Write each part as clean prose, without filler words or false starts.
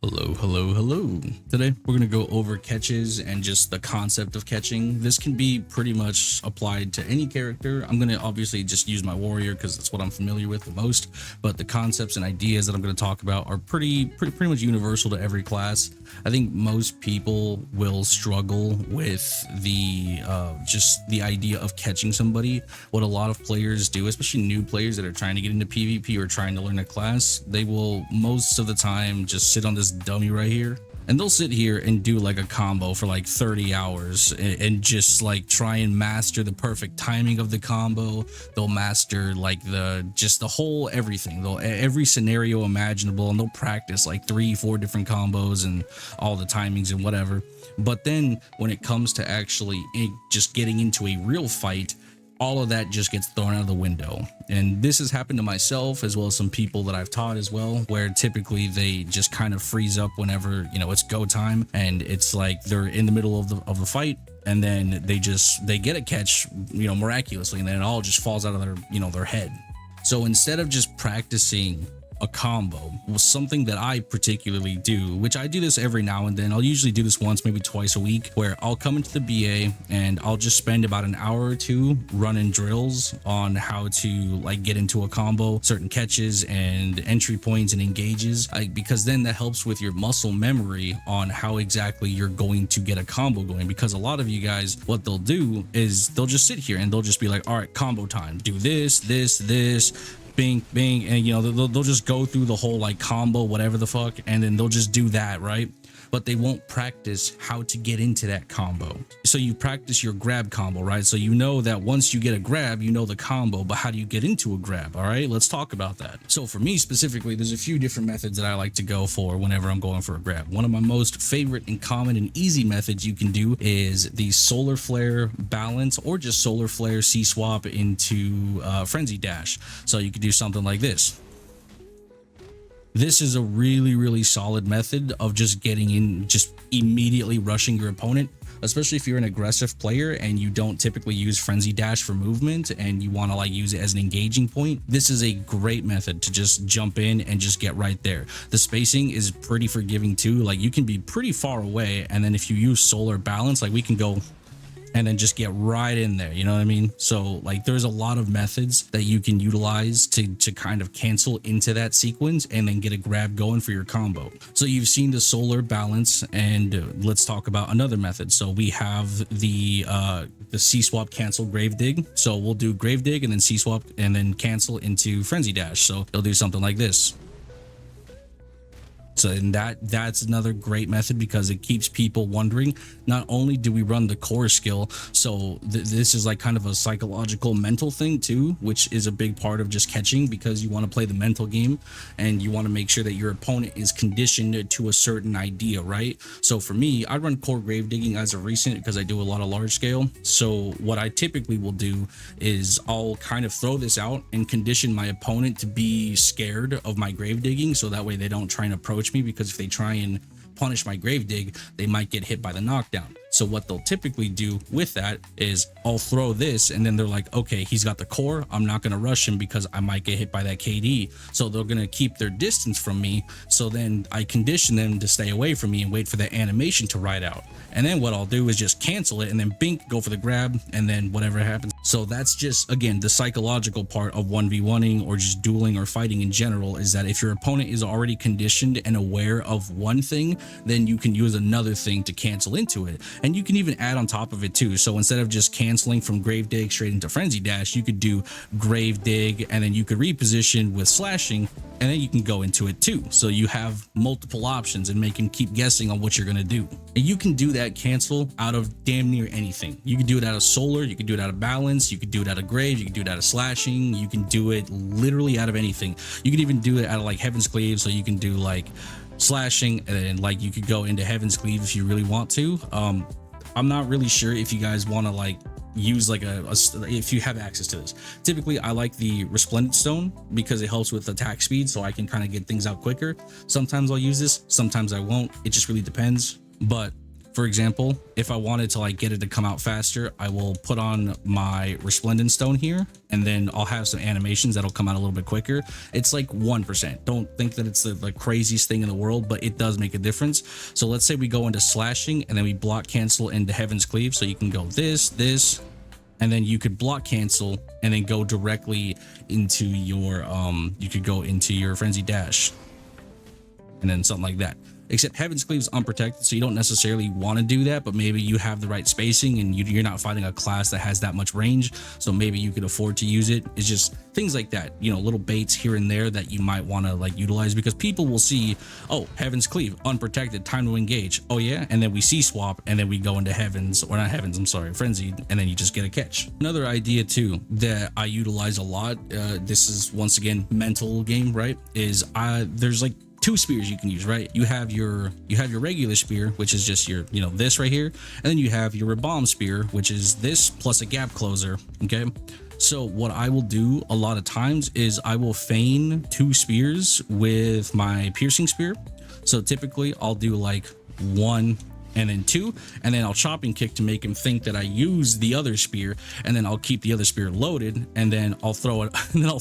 Hello, hello, hello. Today we're going to go over catches and just the concept of catching. This can be pretty much applied to any character. I'm going to obviously just use my warrior because that's what I'm familiar with the most, but the concepts and ideas that I'm going to talk about are pretty much universal to every class. I think most people will struggle with the just the idea of catching somebody. What a lot of players do, especially new players that are trying to get into PvP or trying to learn a class, they will most of the time just sit on this dummy right here, and they'll sit here and do like a combo for like 30 hours and just like try and master the perfect timing of the combo. They'll master like the whole everything, they'll every scenario imaginable, and they'll practice like 3-4 different combos and all the timings and whatever. But then when it comes to actually just getting into a real fight, all of that just gets thrown out of the window. And this has happened to myself as well as some people that I've taught as well, where typically they just kind of freeze up whenever, it's go time, and it's like they're in the middle of the fight, and then they get a catch, miraculously, and then it all just falls out of their head. So instead of just practicing a combo, was something that I particularly do, which I do this every now and then. I'll usually do this once, maybe twice a week, where I'll come into the BA and I'll just spend about an hour or two running drills on how to like get into a combo, certain catches and entry points and engages, because then that helps with your muscle memory on how exactly you're going to get a combo going. Because a lot of you guys, what they'll do is they'll just sit here and they'll just be like, all right, combo time, do this, bing, bing, and they'll just go through the whole like combo, whatever the fuck, and then they'll just do that, right? But they won't practice how to get into that combo. So you practice your grab combo, right? So you know that once you get a grab, you know the combo, but how do you get into a grab? All right, let's talk about that. So for me specifically, there's a few different methods that I like to go for whenever I'm going for a grab. One of my most favorite and common and easy methods you can do is the solar flare balance, or just solar flare C swap into frenzy dash. So you could do something like this. This is a really solid method of just getting in, just immediately rushing your opponent, especially if you're an aggressive player and you don't typically use frenzy dash for movement and you want to like use it as an engaging point. This is a great method to just jump in and just get right there. The spacing is pretty forgiving too. Like you can be pretty far away, and then if you use solar balance, like we can go and then just get right in there, you know what I mean? So like there's a lot of methods that you can utilize to kind of cancel into that sequence and then get a grab going for your combo. So you've seen the solar balance, and let's talk about another method. So we have the C swap cancel grave dig. So we'll do grave dig and then C swap and then cancel into frenzy dash. So it'll do something like this. So and that's another great method, because it keeps people wondering, not only do we run the core skill, so this is like kind of a psychological mental thing too, which is a big part of just catching, because you want to play the mental game and you want to make sure that your opponent is conditioned to a certain idea, right? So for me, I run core grave digging as of recent because I do a lot of large scale. So what I typically will do is I'll kind of throw this out and condition my opponent to be scared of my grave digging, so that way they don't try and approach me, because if they try and punish my grave dig, they might get hit by the knockdown. So what they'll typically do with that is I'll throw this, and then they're like, okay, he's got the core, I'm not going to rush him because I might get hit by that KD. So they're going to keep their distance from me. So then I condition them to stay away from me and wait for that animation to ride out. And then what I'll do is just cancel it and then bink, go for the grab, and then whatever happens. So that's just, again, the psychological part of 1v1ing or just dueling or fighting in general, is that if your opponent is already conditioned and aware of one thing, then you can use another thing to cancel into it. And you can even add on top of it too. So instead of just canceling from grave dig straight into frenzy dash, you could do grave dig, and then you could reposition with slashing, and then you can go into it too. So you have multiple options and make them keep guessing on what you're going to do. And you can do that cancel out of damn near anything. You can do it out of solar, you can do it out of balance, you can do it out of grave, you can do it out of slashing, you can do it literally out of anything. You can even do it out of like Heaven's Cleave, so you can do like slashing, and then like you could go into Heaven's Cleave if you really want to. I'm not really sure if you guys want to like use like if you have access to this. Typically I like the Resplendent Stone because it helps with attack speed, so I can kind of get things out quicker. Sometimes I'll use this, sometimes I won't, it just really depends. But For example, if I wanted to like get it to come out faster, I will put on my resplendent stone here, and then I'll have some animations that'll come out a little bit quicker. It's like 1%. Don't think that it's the craziest thing in the world, but it does make a difference. So let's say we go into slashing and then we block cancel into Heaven's Cleave. So you can go this, and then you could block cancel and then go directly into your you could go into your frenzy dash and then something like that. Except Heaven's Cleave is unprotected, so you don't necessarily want to do that, but maybe you have the right spacing and you're not fighting a class that has that much range, so maybe you could afford to use it. It's just things like that, you know, little baits here and there that you might want to like utilize, because people will see, oh, Heaven's Cleave, unprotected, time to engage. Oh yeah, and then we see swap, and then we go into Heavens, or not Heavens, I'm sorry, Frenzied, and then you just get a catch. Another idea too that I utilize a lot, this is once again mental game, right, is there's like two spears you can use, right? You have your regular spear, which is just your, you know, this right here, and then you have your bomb spear, which is this plus a gap closer. Okay, so what I will do a lot of times is I will feign two spears with my piercing spear. So typically I'll do like one and then two, and then I'll chopping kick to make him think that I use the other spear, and then I'll keep the other spear loaded, and then I'll throw it, and then I'll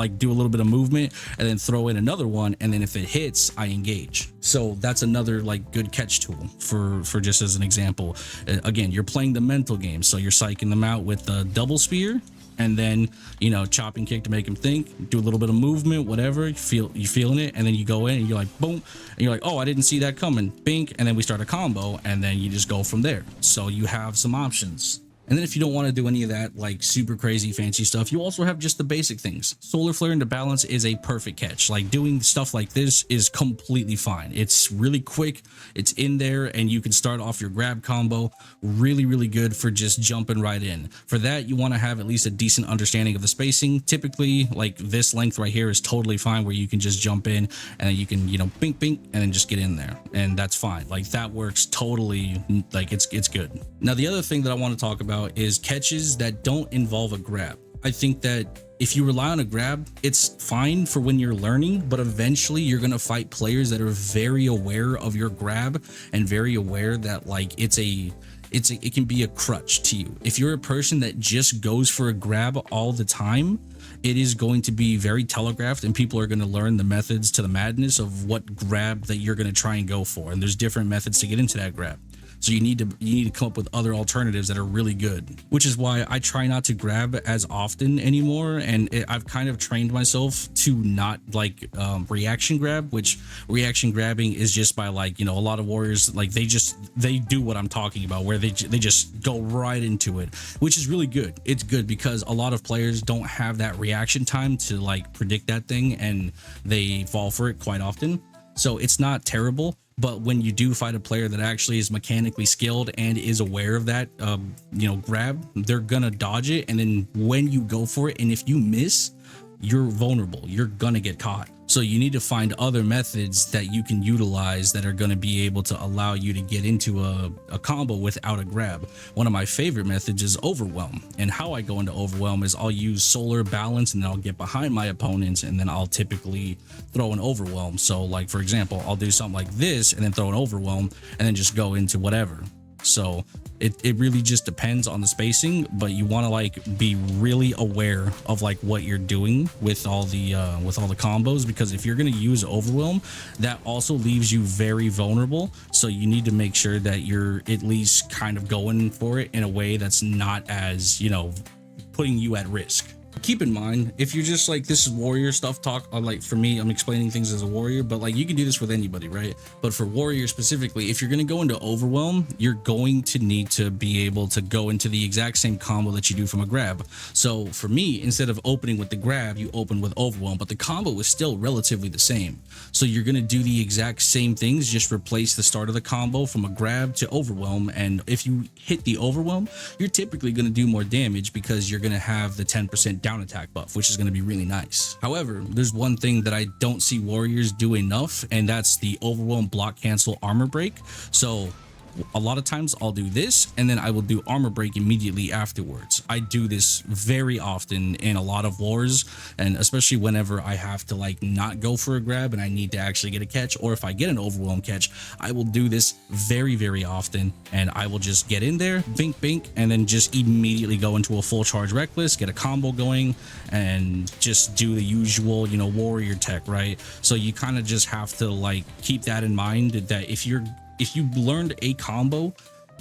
do a little bit of movement and then throw in another one, and then if it hits, I engage. So that's another like good catch tool for just as an example. Again, you're playing the mental game, so you're psyching them out with the double spear, and then, you know, chopping kick to make him think, do a little bit of movement, whatever, you feeling it, and then you go in and you're like, boom, and you're like, oh, I didn't see that coming, bink, and then we start a combo, and then you just go from there. So you have some options. And then if you don't want to do any of that like super crazy fancy stuff, you also have just the basic things. Solar Flare into balance is a perfect catch. Like doing stuff like this is completely fine. It's really quick, it's in there, and you can start off your grab combo really good for just jumping right in. For that, you want to have at least a decent understanding of the spacing. Typically like this length right here is totally fine, where you can just jump in and then you can, you know, bink and then just get in there, and that's fine. Like that works totally, like it's good. Now the other thing that I want to talk about is catches that don't involve a grab. I think that if you rely on a grab, it's fine for when you're learning, but eventually you're going to fight players that are very aware of your grab and very aware that like it can be a crutch to you. If you're a person that just goes for a grab all the time, it is going to be very telegraphed, and people are going to learn the methods to the madness of what grab that you're going to try and go for, and there's different methods to get into that grab. So you need to come up with other alternatives that are really good, which is why I try not to grab as often anymore. And I've kind of trained myself to not like reaction grab, which reaction grabbing is just by like, you know, a lot of warriors, like they do what I'm talking about, where they just go right into it, which is really good. It's good because a lot of players don't have that reaction time to like predict that thing, and they fall for it quite often. So it's not terrible. But when you do fight a player that actually is mechanically skilled and is aware of that, you know, grab, they're gonna dodge it. And then when you go for it, and if you miss, you're vulnerable. You're gonna get caught. So you need to find other methods that you can utilize that are going to be able to allow you to get into a combo without a grab. One of my favorite methods is overwhelm, and how I go into overwhelm is I'll use solar balance, and then I'll get behind my opponents, and then I'll typically throw an overwhelm. So like, for example, I'll do something like this and then throw an overwhelm and then just go into whatever. So it really just depends on the spacing, but you want to like be really aware of like what you're doing with all the combos, because if you're going to use overwhelm, that also leaves you very vulnerable. So you need to make sure that you're at least kind of going for it in a way that's not as, you know, putting you at risk. Keep in mind, if you're just like, this is warrior stuff talk, like for me, I'm explaining things as a warrior, but like you can do this with anybody, right? But for warrior specifically, if you're going to go into overwhelm, you're going to need to be able to go into the exact same combo that you do from a grab. So for me, instead of opening with the grab, you open with overwhelm, but the combo is still relatively the same. So you're going to do the exact same things, just replace the start of the combo from a grab to overwhelm. And if you hit the overwhelm, you're typically going to do more damage because you're going to have the 10% down attack buff, which is going to be really nice. However, there's one thing that I don't see warriors do enough, and that's the overwhelm block cancel armor break. So A lot of times I'll do this and then I will do armor break immediately afterwards. I do this very often in a lot of wars, and especially whenever I have to like not go for a grab and I need to actually get a catch, or if I get an overwhelm catch, I will do this very often, and I will just get in there, bink bink, and then just immediately go into a full charge reckless, get a combo going, and just do the usual, you know, warrior tech, right? So you kind of just have to like keep that in mind, that if you learned a combo,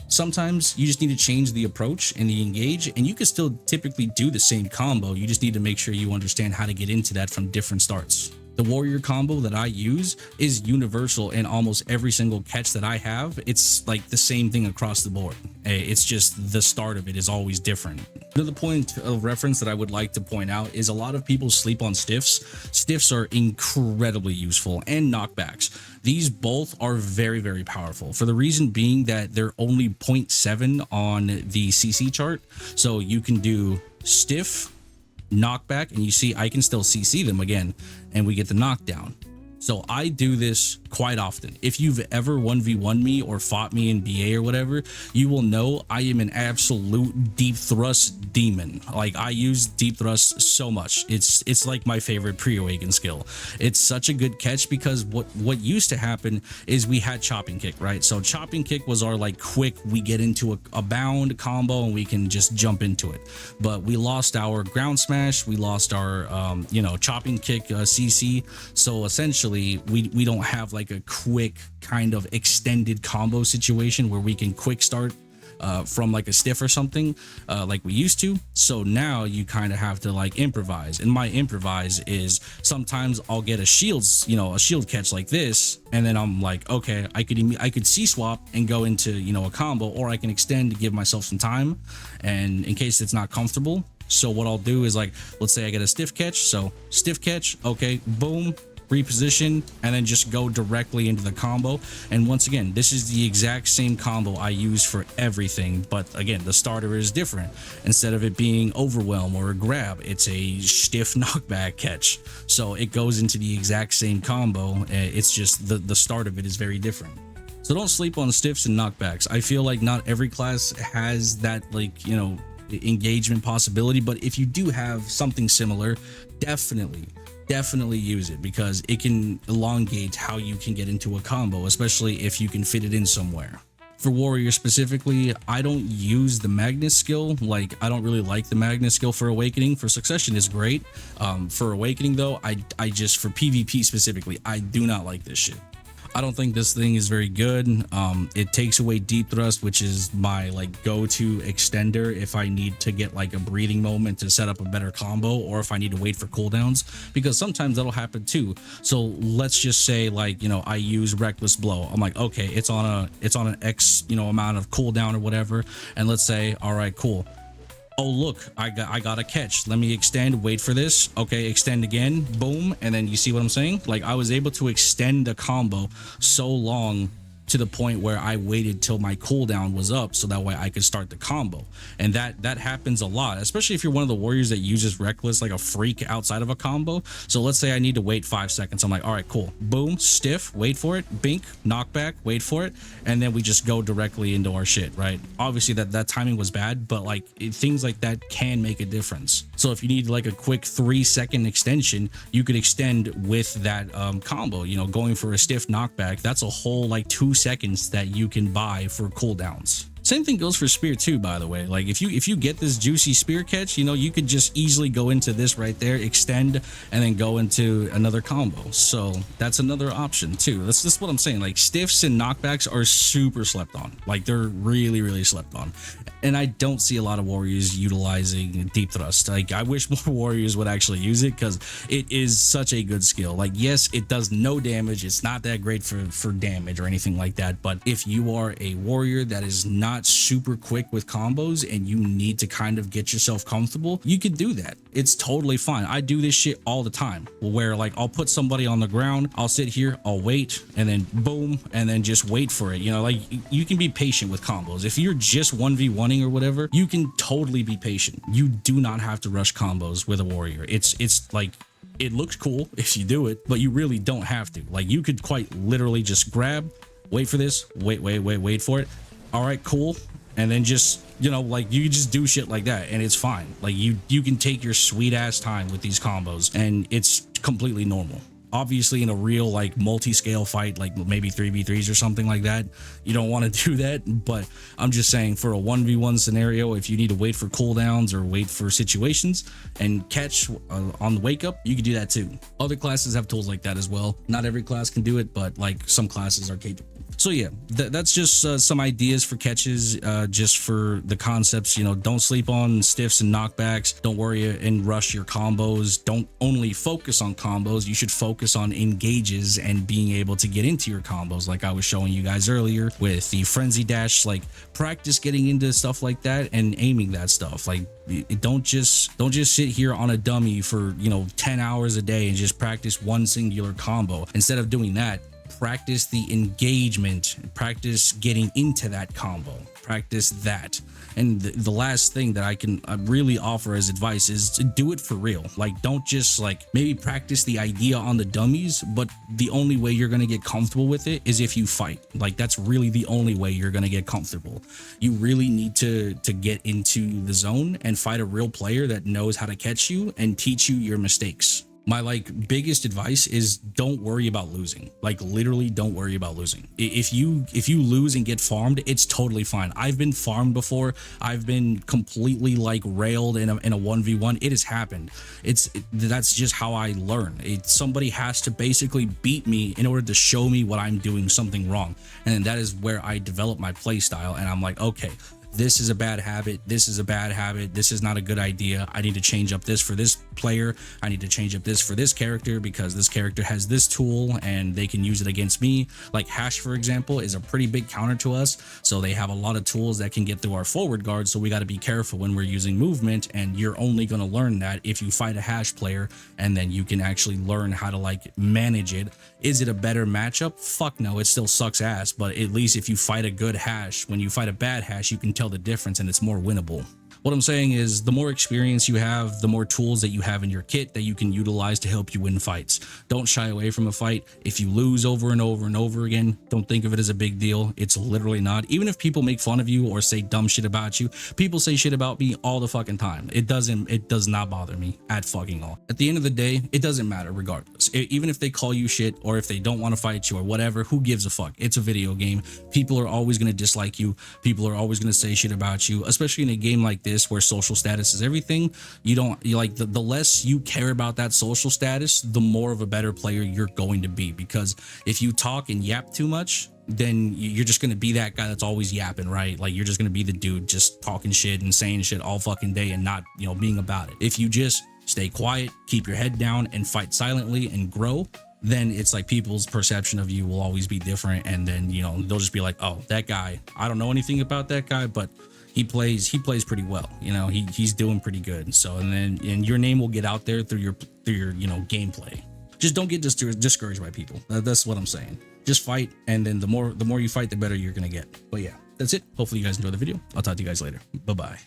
sometimes you just need to change the approach and the engage, and you can still typically do the same combo. You just need to make sure you understand how to get into that from different starts. The warrior combo that I use is universal in almost every single catch that I have. It's like the same thing across the board. It's just the start of it is always different. Another point of reference that I would like to point out is a lot of people sleep on stiffs. Stiffs are incredibly useful, and knockbacks. These both are very powerful, for the reason being that they're only 0.7 on the CC chart. So you can do stiff, knockback, and you see I can still CC them again, and we get the knockdown. So I do this quite often. If you've ever 1v1 me or fought me in BA or whatever, you will know I am an absolute deep thrust demon. Like, I use deep thrust so much. It's like my favorite pre-awaken skill. It's such a good catch because what used to happen is we had chopping kick, right? So chopping kick was our like quick, we get into a bound combo and we can just jump into it. But we lost our ground smash, we lost our you know, chopping kick CC. So essentially we don't have like a quick kind of extended combo situation where we can quick start from like a stiff or something like we used to. So now you kind of have to like improvise, and my improvise is sometimes I'll get a shields, you know, a shield catch like this, and then I'm like, okay, I could C swap and go into, you know, a combo, or I can extend to give myself some time, and in case it's not comfortable. So what I'll do is, like, let's say I get a stiff catch, so stiff catch, okay, boom, reposition, and then just go directly into the combo. And once again, this is the exact same combo I use for everything, but again, the starter is different. Instead of it being overwhelm or a grab, it's a stiff knockback catch, so it goes into the exact same combo. It's just the start of it is very different. So don't sleep on stiffs and knockbacks. I feel like not every class has that, like, you know, engagement possibility, but if you do have something similar, definitely use it, because it can elongate how you can get into a combo, especially if you can fit it in somewhere. For warrior specifically, I don't use the Magnus skill. Like, I don't really like the Magnus skill for awakening. For succession is great. For awakening though, I just, for PvP specifically, I do not like this shit. I don't think this thing is very good. It takes away deep thrust, which is my like go-to extender if I need to get like a breathing moment to set up a better combo, or if I need to wait for cooldowns, because sometimes that'll happen too. So let's just say, like, you know, I use reckless blow. I'm like, okay, it's on an X, you know, amount of cooldown or whatever, and let's say, all right, cool. Oh, look, I got a catch. Let me extend, wait for this. Okay, extend again, boom. And then you see what I'm saying? Like, I was able to extend the combo so long to the point where I waited till my cooldown was up, so that way I could start the combo. And that happens a lot, especially if you're one of the warriors that uses reckless like a freak outside of a combo. So let's say I need to wait 5 seconds. I'm like, all right, cool, boom, stiff, wait for it, bink, knockback, wait for it, and then we just go directly into our shit, right? Obviously that timing was bad, but like things like that can make a difference. So if you need like a quick 3-second extension, you could extend with that combo, you know, going for a stiff knockback. That's a whole like 2 seconds that you can buy for cooldowns. Same thing goes for spear too, by the way. Like, if you get this juicy spear catch, you know, you could just easily go into this right there, extend, and then go into another combo. So that's another option too. That's what I'm saying. Like, stiffs and knockbacks are super slept on. Like, they're really slept on. And I don't see a lot of warriors utilizing deep thrust. Like, I wish more warriors would actually use it, because it is such a good skill. Like, yes, it does no damage. It's not that great for damage or anything like that. But if you are a warrior that is not super quick with combos and you need to kind of get yourself comfortable, you could do that. It's totally fine. I do this shit all the time, where like I'll put somebody on the ground, I'll sit here, I'll wait, and then boom, and then just wait for it. You know, like, you can be patient with combos. If you're just 1v1ing or whatever, you can totally be patient. You do not have to rush combos with a warrior. It's like, it looks cool if you do it, but you really don't have to. Like, you could quite literally just grab, wait for this, wait for it, All right, cool. And then just, you know, like you just do shit like that and it's fine. Like you can take your sweet ass time with these combos and it's completely normal. Obviously in a real like multi-scale fight, like maybe 3v3s or something like that, you don't want to do that. But I'm just saying, for a 1v1 scenario, if you need to wait for cooldowns or wait for situations and catch on the wake up, you can do that too. Other classes have tools like that as well. Not every class can do it, but like some classes are capable. So yeah, that's just some ideas for catches, just for the concepts. You know, don't sleep on stiffs and knockbacks. Don't worry and rush your combos. Don't only focus on combos. You should focus on engages and being able to get into your combos, like I was showing you guys earlier with the frenzy dash. Like, practice getting into stuff like that and aiming that stuff. Like, don't just sit here on a dummy for, you know, 10 hours a day and just practice one singular combo. Instead of doing that, practice the engagement, practice getting into that combo, practice that. And the last thing that I can really offer as advice is to do it for real. Like, don't just like maybe practice the idea on the dummies, but the only way you're going to get comfortable with it is if you fight. Like, that's really the only way you're going to get comfortable. You really need to get into the zone and fight a real player that knows how to catch you and teach you your mistakes. My like biggest advice is don't worry about losing. Like, literally don't worry about losing. If you lose and get farmed, it's totally fine. I've been farmed before. I've been completely like railed in a 1v1. It has happened. That's just how I learn. Somebody has to basically beat me in order to show me what I'm doing something wrong. And that is where I develop my play style. And I'm like, okay, this is a bad habit. This is a bad habit. This is not a good idea. I need to change up this for this player. I need to change up this for this character because this character has this tool and they can use it against me. Like Hash, for example, is a pretty big counter to us. So they have a lot of tools that can get through our forward guard. So we got to be careful when we're using movement. And you're only going to learn that if you fight a Hash player, and then you can actually learn how to like manage it. Is it a better matchup? Fuck no, it still sucks ass. But at least if you fight a good Hash, when you fight a bad Hash, you can tell the difference and it's more winnable. What I'm saying is, the more experience you have, the more tools that you have in your kit that you can utilize to help you win fights. Don't shy away from a fight. If you lose over and over and over again, don't think of it as a big deal. It's literally not. Even if people make fun of you or say dumb shit about you, people say shit about me all the fucking time. It does not bother me at fucking all. At the end of the day, it doesn't matter regardless. Even if they call you shit or if they don't want to fight you or whatever, who gives a fuck? It's a video game. People are always going to dislike you. People are always going to say shit about you, especially in a game like this where social status is everything. You like the less you care about that social status, the more of a better player you're going to be. Because if you talk and yap too much, then you're just going to be that guy that's always yapping, right? Like, you're just going to be the dude just talking shit and saying shit all fucking day and not, you know, being about it. If you just stay quiet, keep your head down and fight silently and grow, then it's like people's perception of you will always be different. And then, you know, they'll just be like, oh, that guy, I don't know anything about that guy, but he plays pretty well. You know, he's doing pretty good. So, and your name will get out there through your, you know, gameplay. Just don't get discouraged by people. That's what I'm saying. Just fight. And then the more you fight, the better you're going to get. But yeah, that's it. Hopefully you guys enjoyed the video. I'll talk to you guys later. Bye-bye.